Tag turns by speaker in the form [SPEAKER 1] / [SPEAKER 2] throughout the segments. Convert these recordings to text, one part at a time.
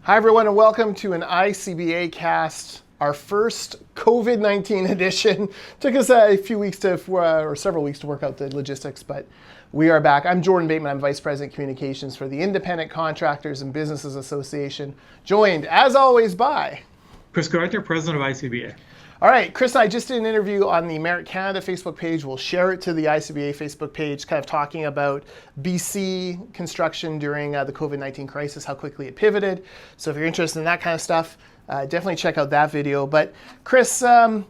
[SPEAKER 1] Hi, everyone, and welcome to an ICBA cast, our first COVID-19 edition. Took us a few weeks or several weeks to work out the logistics, but we are back. I'm Jordan Bateman. I'm Vice President Communications for the Independent Contractors and Businesses Association, joined, as always, by
[SPEAKER 2] Chris Gardner, President of ICBA.
[SPEAKER 1] All right, Chris and I just did an interview on the Merit Canada Facebook page. We'll share it to the ICBA Facebook page, kind of talking about BC construction during the COVID-19 crisis, how quickly it pivoted. So if you're interested in that kind of stuff, definitely check out that video. But Chris, you and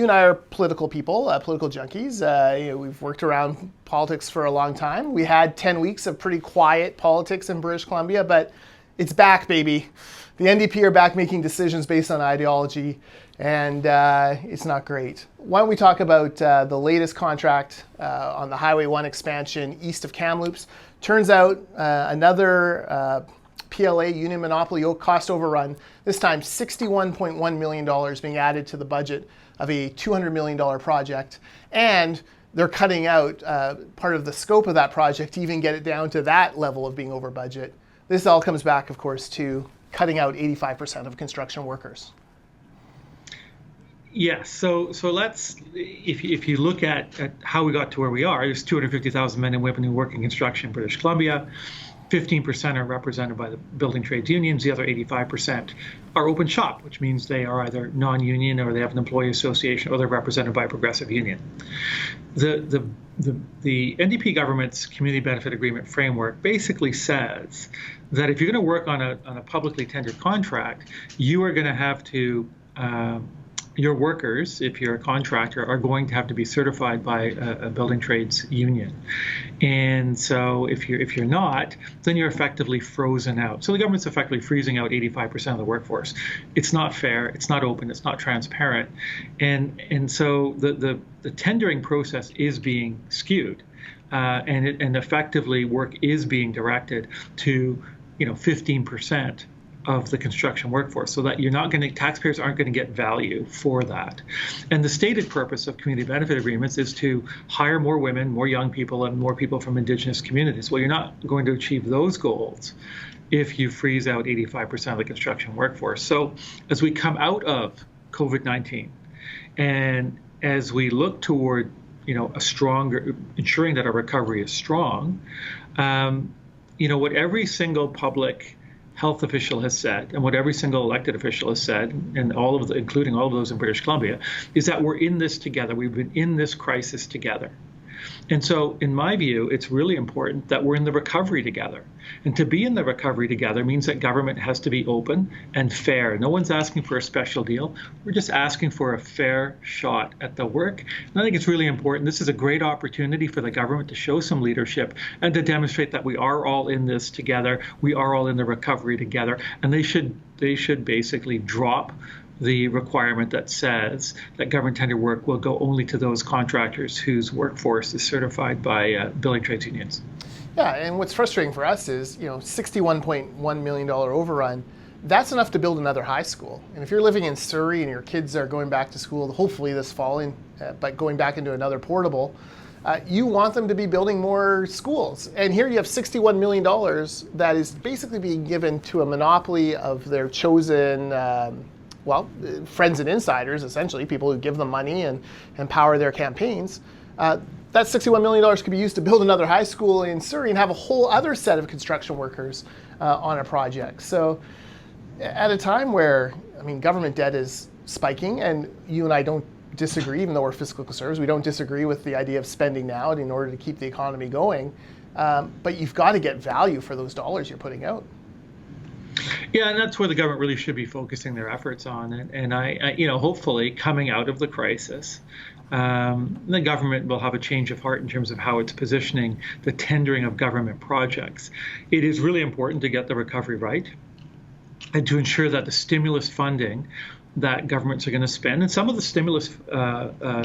[SPEAKER 1] I are political people, political junkies. We've worked around politics for a long time. We had 10 weeks of pretty quiet politics in British Columbia, but it's back, baby. The NDP are back making decisions based on ideology, and it's not great. Why don't we talk about the latest contract on the Highway 1 expansion east of Kamloops. Turns out another PLA union monopoly cost overrun, this time $61.1 million being added to the budget of a $200 million project. And they're cutting out part of the scope of that project to even get it down to that level of being over budget. This all comes back, of course, to cutting out 85% of construction workers.
[SPEAKER 2] Yes. So let's, if you look at how we got to where we are, there's 250,000 men and women who work in construction in British Columbia. 15% are represented by the building trades unions. The other 85% are open shop, which means they are either non-union or they have an employee association or they're represented by a progressive union. The NDP government's community benefit agreement framework basically says that if you're going to work on a publicly tendered contract, you are going to have to your workers, if you're a contractor, are going to have to be certified by a building trades union. And so if you're not, then you're effectively frozen out. So the government's effectively freezing out 85% of the workforce. It's not fair, it's not open, it's not transparent. And so the tendering process is being skewed. And effectively work is being directed to 15% of the construction workforce, so that taxpayers aren't going to get value for that. And the stated purpose of community benefit agreements is to hire more women, more young people, and more people from Indigenous communities. Well, you're not going to achieve those goals if you freeze out 85% of the construction workforce. So as we come out of COVID-19 and as we look toward a stronger, ensuring that our recovery is strong, what every single public health official has said, and what every single elected official has said, and including all of those in British Columbia, is that we're in this together. We've been in this crisis together. And so, in my view, it's really important that we're in the recovery together. And to be in the recovery together means that government has to be open and fair. No one's asking for a special deal. We're just asking for a fair shot at the work. And I think it's really important. This is a great opportunity for the government to show some leadership and to demonstrate that we are all in this together. We are all in the recovery together. And they should basically drop the requirement that says that government tender work will go only to those contractors whose workforce is certified by building trades unions.
[SPEAKER 1] Yeah, and what's frustrating for us is, $61.1 million overrun, that's enough to build another high school. And if you're living in Surrey and your kids are going back to school, hopefully this fall, but going back into another portable, you want them to be building more schools. And here you have $61 million that is basically being given to a monopoly of their chosen friends and insiders, essentially, people who give them money and power their campaigns. That $61 million could be used to build another high school in Surrey and have a whole other set of construction workers on a project. So at a time where, government debt is spiking, and you and I don't disagree, even though we're fiscal conservatives, we don't disagree with the idea of spending now in order to keep the economy going. But you've got to get value for those dollars you're putting out.
[SPEAKER 2] Yeah, and that's where the government really should be focusing their efforts on. And I hopefully coming out of the crisis, the government will have a change of heart in terms of how it's positioning the tendering of government projects. It is really important to get the recovery right and to ensure that the stimulus funding that governments are going to spend, and some of the stimulus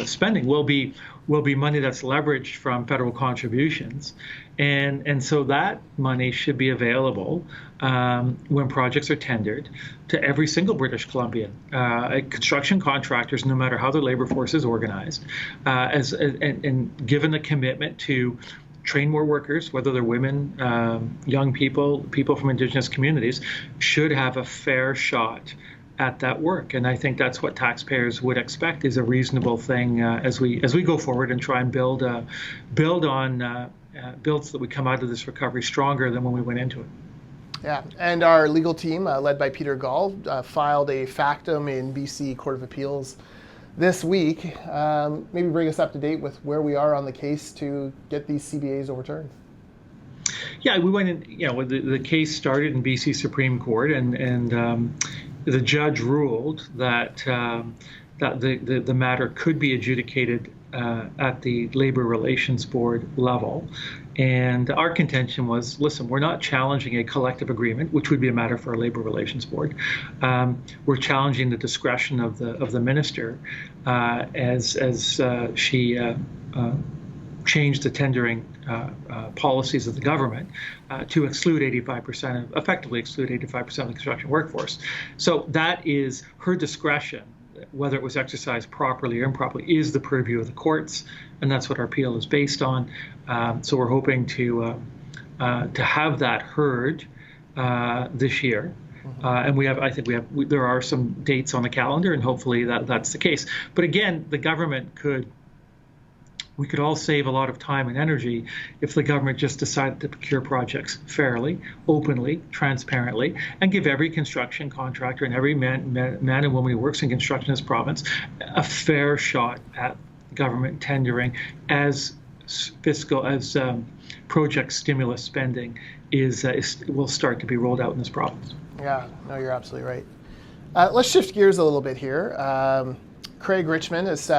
[SPEAKER 2] spending will be money that's leveraged from federal contributions, and so that money should be available when projects are tendered to every single British Columbian construction contractors, no matter how their labor force is organized, and given the commitment to train more workers, whether they're women, young people, people from Indigenous communities, should have a fair shot at that work. And I think that's what taxpayers would expect is a reasonable thing as we go forward and try and build so that we come out of this recovery stronger than when we went into it.
[SPEAKER 1] Yeah, and our legal team, led by Peter Gall, filed a factum in BC Court of Appeals this week. Maybe bring us up to date with where we are on the case to get these CBAs overturned.
[SPEAKER 2] Yeah, we went in, the case started in BC Supreme Court, and the judge ruled that the matter could be adjudicated at the Labor Relations Board level. And our contention was, listen, we're not challenging a collective agreement, which would be a matter for a Labor Relations Board. We're challenging the discretion of the minister as she changed the tendering policies of the government to exclude 85%, effectively exclude 85% of the construction workforce. So that is her discretion. Whether it was exercised properly or improperly is the purview of the courts, and that's what our appeal is based on. So we're hoping to have that heard this year. And there are some dates on the calendar, and hopefully that's the case. But again, we could all save a lot of time and energy if the government just decided to procure projects fairly, openly, transparently, and give every construction contractor and every man and woman who works in construction in this province a fair shot at government tendering as project stimulus spending will start to be rolled out in this province.
[SPEAKER 1] Yeah, no, you're absolutely right. Let's shift gears a little bit here. Craig Richmond has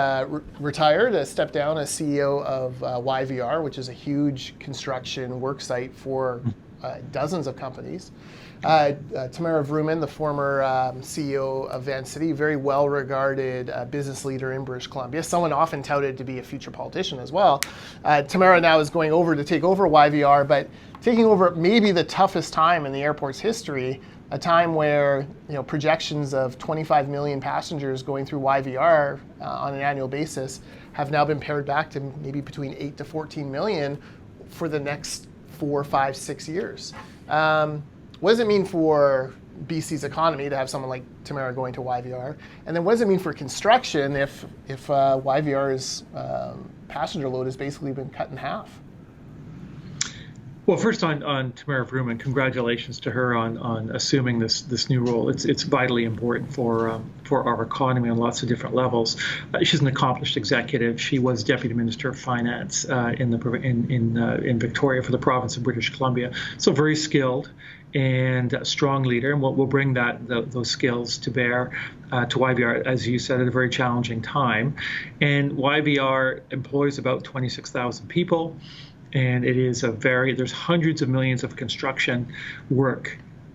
[SPEAKER 1] retired, stepped down as CEO of YVR, which is a huge construction worksite for dozens of companies. Tamara Vrooman, the former CEO of Vancity, very well-regarded business leader in British Columbia, someone often touted to be a future politician as well. Tamara now is going over to take over YVR, but taking over maybe the toughest time in the airport's history, a time where projections of 25 million passengers going through YVR on an annual basis have now been pared back to maybe between 8 to 14 million for the next 4, 5, 6 years. What does it mean for BC's economy to have someone like Tamara going to YVR? And then what does it mean for construction if YVR's passenger load has basically been cut in half?
[SPEAKER 2] Well, first on Tamara Vrooman, congratulations to her on assuming this new role. It's vitally important for our economy on lots of different levels. She's an accomplished executive. She was Deputy Minister of Finance in Victoria for the province of British Columbia. So very skilled and a strong leader, and we'll bring those skills to bear to YVR, as you said, at a very challenging time. And YVR employs about 26,000 people. And it is there's hundreds of millions of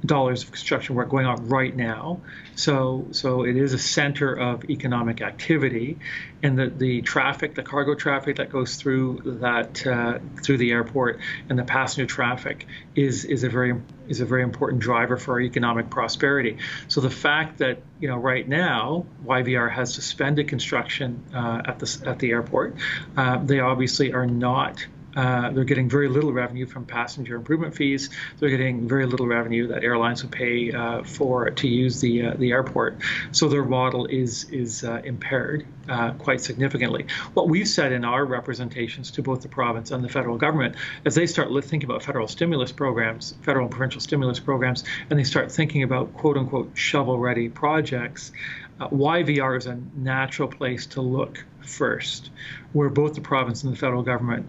[SPEAKER 2] dollars of construction work going on right now. So it is a center of economic activity, and the traffic, the cargo traffic that goes through through the airport, and the passenger traffic is a very important driver for our economic prosperity. So the fact that right now YVR has suspended construction at the airport, they obviously are not. They're getting very little revenue from passenger improvement fees. They're getting very little revenue that airlines would pay to use the airport. So their model is impaired quite significantly. What we've said in our representations to both the province and the federal government, as they start thinking about federal stimulus programs, federal and provincial stimulus programs, and they start thinking about quote unquote shovel-ready projects, YVR is a natural place to look first, where both the province and the federal government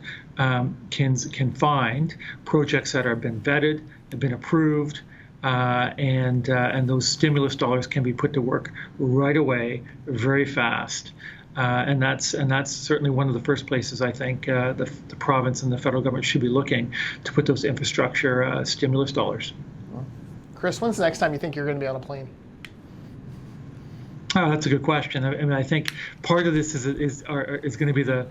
[SPEAKER 2] can find projects that have been vetted, have been approved, and those stimulus dollars can be put to work right away, very fast. And that's certainly one of the first places I think the province and the federal government should be looking to put those infrastructure stimulus dollars.
[SPEAKER 1] Chris, when's the next time you think you're going to be on a plane?
[SPEAKER 2] Oh, that's a good question. I mean, I think part of this is going to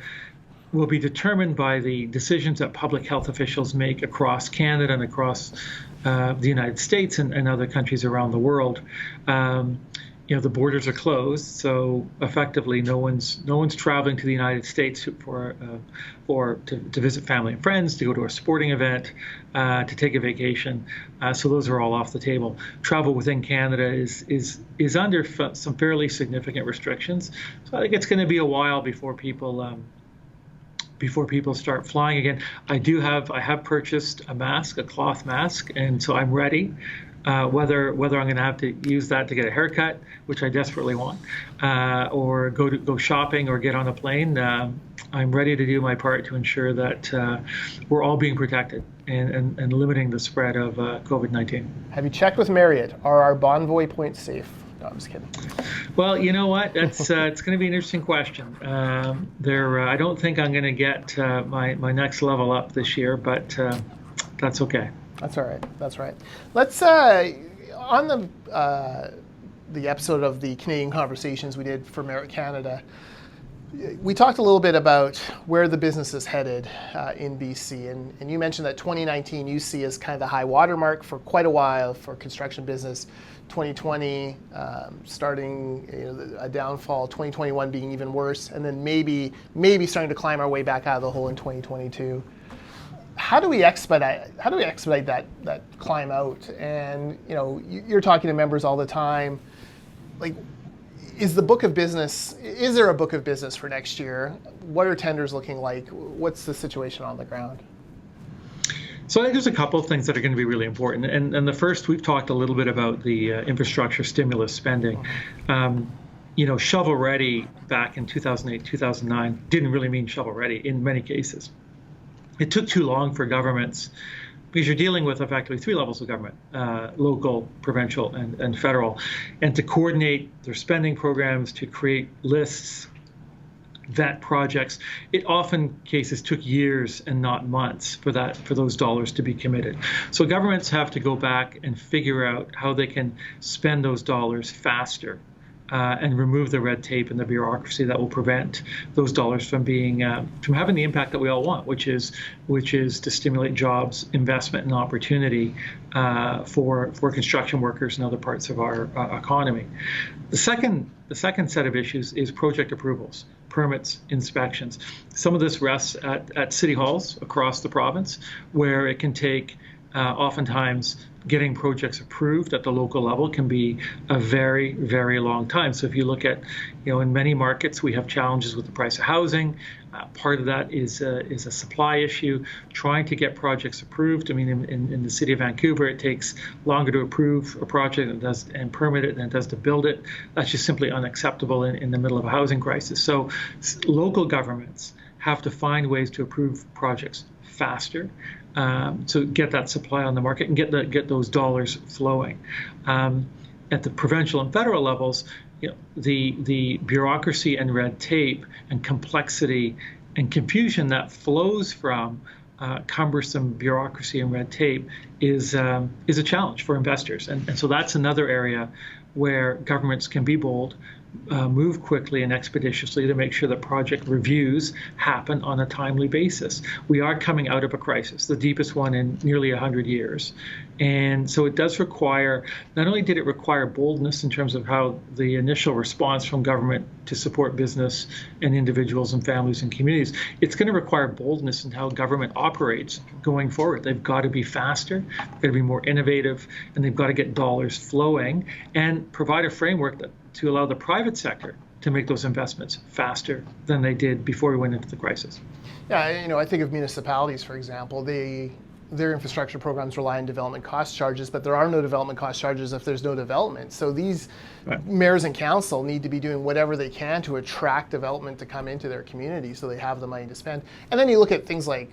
[SPEAKER 2] will be determined by the decisions that public health officials make across Canada and across the United States and other countries around the world. the borders are closed, so effectively no one's traveling to the United States to visit family and friends, to go to a sporting event, to take a vacation. So those are all off the table. Travel within Canada is under some fairly significant restrictions. So I think it's going to be a while before people start flying again. I have purchased a cloth mask, and so I'm ready. Whether I'm going to have to use that to get a haircut, which I desperately want, or go shopping or get on a plane, I'm ready to do my part to ensure that we're all being protected and limiting the spread of COVID-19.
[SPEAKER 1] Have you checked with Marriott? Are our Bonvoy points safe? No, I'm just kidding.
[SPEAKER 2] Well, you know what? That's it's going to be an interesting question. I don't think I'm going to get my next level up this year, but that's okay.
[SPEAKER 1] That's all right. That's right. Let's on the episode of the Canadian Conversations we did for Merit Canada, we talked a little bit about where the business is headed in BC, and you mentioned that 2019 you see as kind of the high watermark for quite a while for construction business. 2020 starting a downfall, 2021 being even worse, and then maybe starting to climb our way back out of the hole in 2022. How do we expedite that climb out? And you're talking to members all the time. Like, is there a book of business for next year? What are tenders looking like? What's the situation on the ground?
[SPEAKER 2] So I think there's a couple of things that are going to be really important. And the first, we've talked a little bit about the infrastructure stimulus spending. Shovel ready back in 2008, 2009 didn't really mean shovel ready in many cases. It took too long for governments, because you're dealing with effectively three levels of government, local, provincial, and federal, and to coordinate their spending programs, to create lists, vet projects. It often cases took years and not months for those dollars to be committed. So governments have to go back and figure out how they can spend those dollars faster. And remove the red tape and the bureaucracy that will prevent those dollars from having the impact that we all want, which is to stimulate jobs, investment, and opportunity for construction workers and other parts of our economy. The second set of issues is project approvals, permits, inspections. Some of this rests at city halls across the province, where it can take oftentimes getting projects approved at the local level can be a very, very long time. So if you look at, in many markets, we have challenges with the price of housing. Part of that is a supply issue. Trying to get projects approved. I mean, in the city of Vancouver, it takes longer to approve a project and permit it than it does to build it. That's just simply unacceptable in the middle of a housing crisis. So local governments have to find ways to approve projects faster. To get that supply on the market and get those dollars flowing. At the provincial and federal levels, the bureaucracy and red tape and complexity and confusion that flows from cumbersome bureaucracy and red tape is a challenge for investors. And so that's another area where governments can be bold, move quickly and expeditiously to make sure that project reviews happen on a timely basis. We are coming out of a crisis, the deepest one in nearly 100 years. And so it does require, not only did it require boldness in terms of how the initial response from government to support business and individuals and families and communities, it's going to require boldness in how government operates going forward. They've got to be faster, they've got to be more innovative, and they've got to get dollars flowing and provide a framework to allow the private sector to make those investments faster than they did before we went into the crisis.
[SPEAKER 1] Yeah, I think of municipalities, for example. Their infrastructure programs rely on development cost charges, but there are no development cost charges if there's no development. So these mayors and council need to be doing whatever they can to attract development to come into their community so they have the money to spend. And then you look at things like,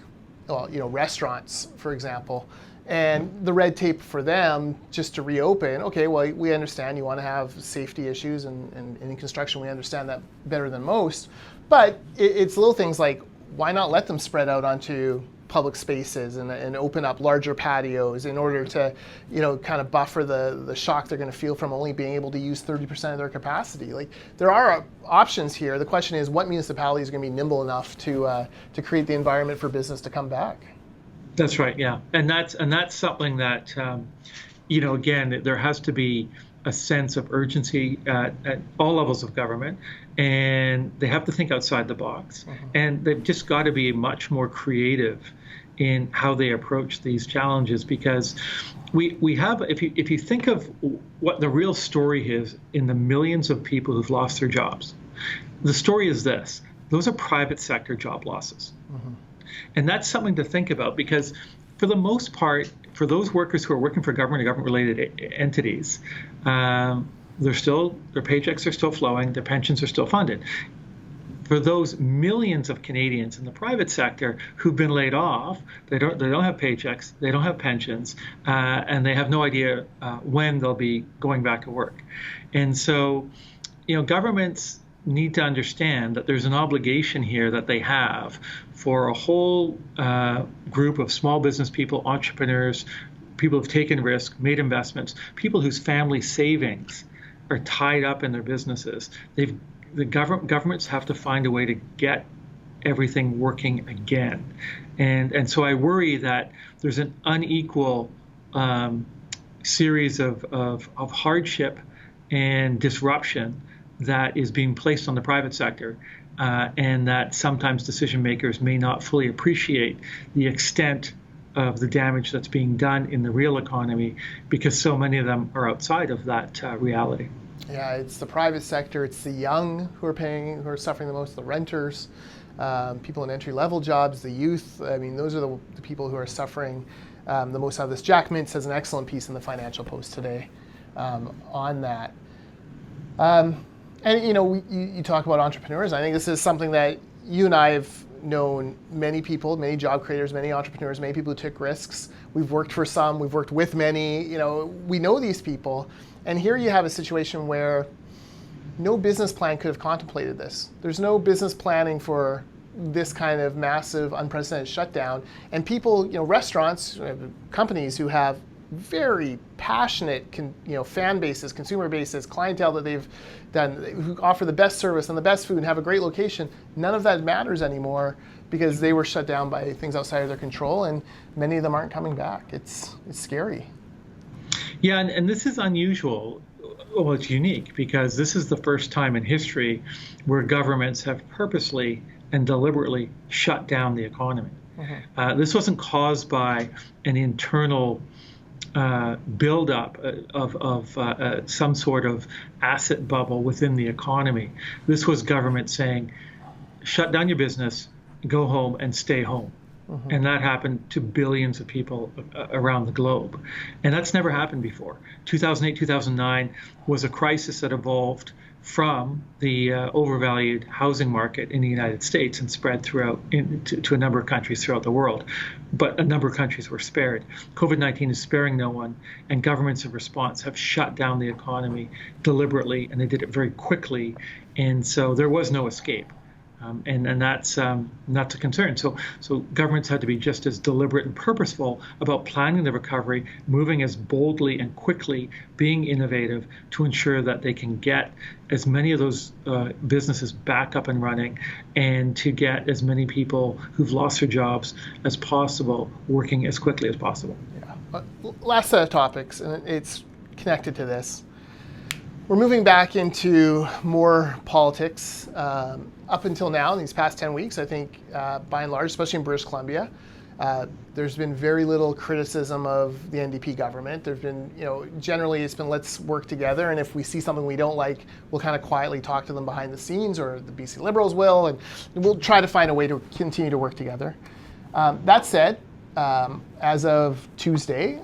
[SPEAKER 1] restaurants, for example, and the red tape for them just to reopen. Okay, well, we understand you want to have safety issues, and in construction we understand that better than most, but it's little things like, why not let them spread out onto public spaces and open up larger patios in order to, kind of buffer the shock they're going to feel from only being able to use 30% of their capacity. Like, there are options here. The question is, what municipalities are going to be nimble enough to create the environment for business to come back? That's
[SPEAKER 2] right, yeah, and that's something that, again, there has to be a sense of urgency at all levels of government, and they have to think outside the box. And they've just got to be much more creative in how they approach these challenges, because we have, if you think of what the real story is in the millions of people who've lost their jobs, the story is this: those are private sector job losses. And that's something to think about, because for the most part, for those workers who are working for government or government-related entities, their paychecks are still flowing, their pensions are still funded. For those millions of Canadians in the private sector who've been laid off, they don't have paychecks, they don't have pensions, and they have no idea when they'll be going back to work. And so, governments need to understand that there's an obligation here that they have for a whole group of small business people, entrepreneurs, people who've taken risk, made investments, people whose family savings are tied up in their businesses. The governments have to find a way to get everything working again. And so I worry that there's an unequal series of hardship and disruption that is being placed on the private sector, and that sometimes decision makers may not fully appreciate the extent of the damage that's being done in the real economy, because so many of them are outside of that reality.
[SPEAKER 1] Yeah, it's the private sector, it's the young who are suffering the most, the renters, people in entry-level jobs, the youth. I mean, those are the people who are suffering the most out of this. Jack Mintz has an excellent piece in the Financial Post today on that. And you talk about entrepreneurs. I think this is something that you and I have known many people, many job creators, many entrepreneurs, many people who took risks. We've worked for some, we've worked with many, we know these people. And here you have a situation where no business plan could have contemplated this. There's no business planning for this kind of massive, unprecedented shutdown. And people, restaurants, companies who have very passionate, fan bases, consumer bases, clientele that they've done, who offer the best service and the best food and have a great location, none of that matters anymore because they were shut down by things outside of their control, and many of them aren't coming back. It's scary.
[SPEAKER 2] Yeah, and this is unusual. Well, it's unique because this is the first time in history where governments have purposely and deliberately shut down the economy. This wasn't caused by an internal buildup of some sort of asset bubble within the economy. This was government saying, shut down your business, go home and stay home. And that happened to billions of people around the globe. And that's never happened before. 2008, 2009 was a crisis that evolved from the overvalued housing market in the United States and spread throughout to a number of countries throughout the world. But a number of countries were spared. COVID-19 is sparing no one, and governments in response have shut down the economy deliberately, and they did it very quickly. And so there was no escape. And that's not a concern. So governments had to be just as deliberate and purposeful about planning the recovery, moving as boldly and quickly, being innovative to ensure that they can get as many of those businesses back up and running, and to get as many people who've lost their jobs as possible working as quickly as possible.
[SPEAKER 1] Yeah. Last set of topics, and it's connected to this. We're moving back into more politics. Up until now, in these past 10 weeks, I think, by and large, especially in British Columbia, there's been very little criticism of the NDP government. There's been, generally it's been let's work together, and if we see something we don't like, we'll kind of quietly talk to them behind the scenes, or the BC Liberals will, and we'll try to find a way to continue to work together. That said, as of Tuesday,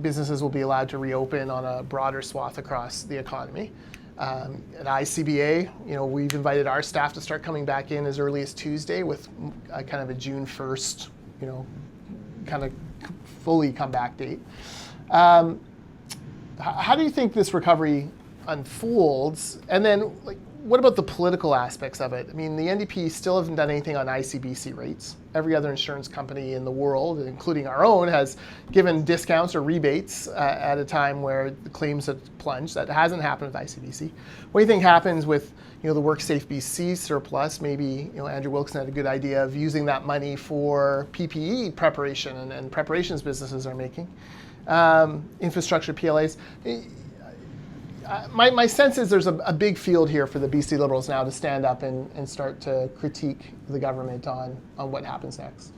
[SPEAKER 1] businesses will be allowed to reopen on a broader swath across the economy. At ICBA, we've invited our staff to start coming back in as early as Tuesday with kind of a June 1st, kind of fully come back date. How do you think this recovery unfolds? And then, what about the political aspects of it? I mean, the NDP still haven't done anything on ICBC rates. Every other insurance company in the world, including our own, has given discounts or rebates at a time where the claims have plunged. That hasn't happened with ICBC. What do you think happens with the WorkSafe BC surplus? Maybe Andrew Wilkson had a good idea of using that money for PPE preparation and preparations businesses are making. Infrastructure PLAs. my sense is there's a big field here for the BC Liberals now to stand up and start to critique the government on what happens next.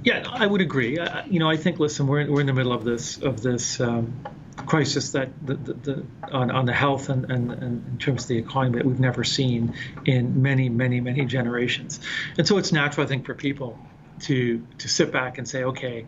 [SPEAKER 2] Yeah, I would agree. I think, listen, we're in the middle of this crisis that on the health and in terms of the economy that we've never seen in many generations. And so it's natural, I think, for people to sit back and say, okay,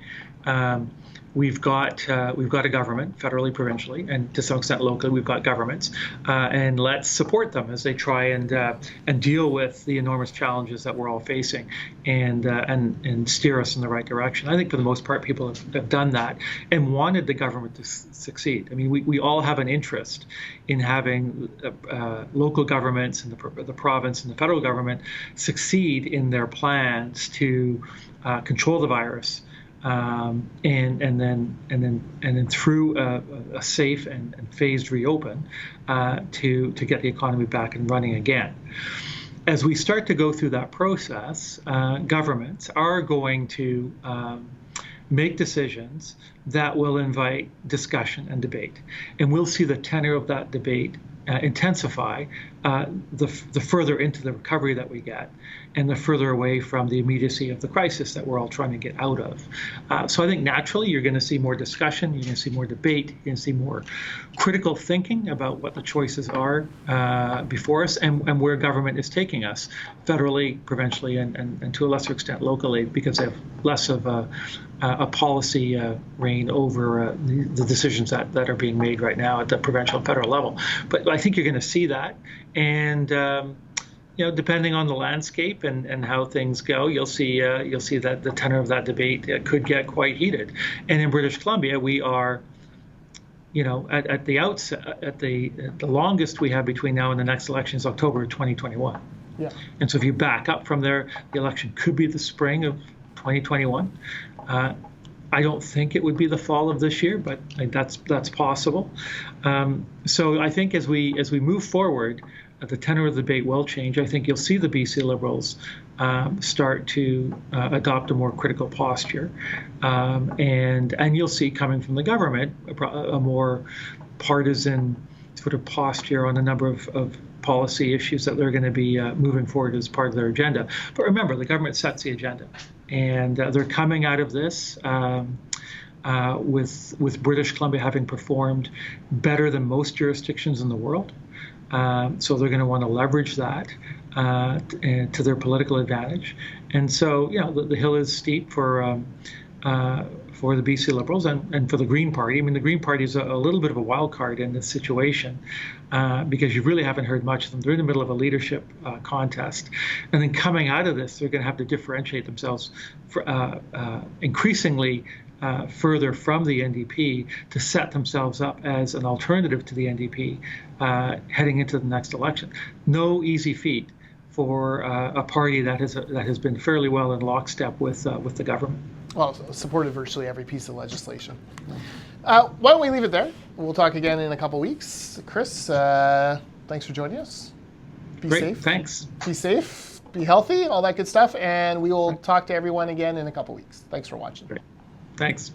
[SPEAKER 2] we've got a government, federally, provincially, and to some extent locally, we've got governments, and let's support them as they try and deal with the enormous challenges that we're all facing, and steer us in the right direction. I think for the most part, people have done that and wanted the government to succeed. I mean, we all have an interest in having local governments and the province and the federal government succeed in their plans to control the virus. And then through a safe and phased reopen to get the economy back and running again. As we start to go through that process, governments are going to make decisions that will invite discussion and debate, and we'll see the tenor of that debate intensify the further into the recovery that we get, and the further away from the immediacy of the crisis that we're all trying to get out of. So I think naturally you're going to see more discussion, you're going to see more debate, you're going to see more critical thinking about what the choices are before us and where government is taking us, federally, provincially, and to a lesser extent locally, because they have less of a policy reign over the decisions that are being made right now at the provincial and federal level. But I think you're going to see that, and depending on the landscape and how things go, you'll see that the tenor of that debate could get quite heated. And in British Columbia, we are, at the outset, at the longest we have between now and the next election is October 2021.
[SPEAKER 1] Yeah.
[SPEAKER 2] And so if you back up from there, the election could be the spring of 2021. I don't think it would be the fall of this year, but that's possible. So I think as we move forward, the tenor of the debate will change. I think you'll see the BC Liberals start to adopt a more critical posture, and you'll see coming from the government a more partisan sort of posture on a number of policy issues that they're going to be moving forward as part of their agenda. But remember, the government sets the agenda, and they're coming out of this with British Columbia having performed better than most jurisdictions in the world. So they're going to want to leverage that to their political advantage. And so, the hill is steep for the BC Liberals and for the Green Party. I mean, the Green Party is a little bit of a wild card in this situation because you really haven't heard much of them. They're in the middle of a leadership contest. And then coming out of this, they're going to have to differentiate themselves increasingly further from the NDP to set themselves up as an alternative to the NDP heading into the next election. No easy feat for a party that has been fairly well in lockstep with the government.
[SPEAKER 1] Well, supported virtually every piece of legislation. Why don't we leave it there? We'll talk again in a couple weeks. Chris, thanks for joining us. Be safe.
[SPEAKER 2] Thanks.
[SPEAKER 1] Be safe. Be healthy. All that good stuff. And we will talk to everyone again in a couple weeks. Thanks for watching.
[SPEAKER 2] Great. Thanks.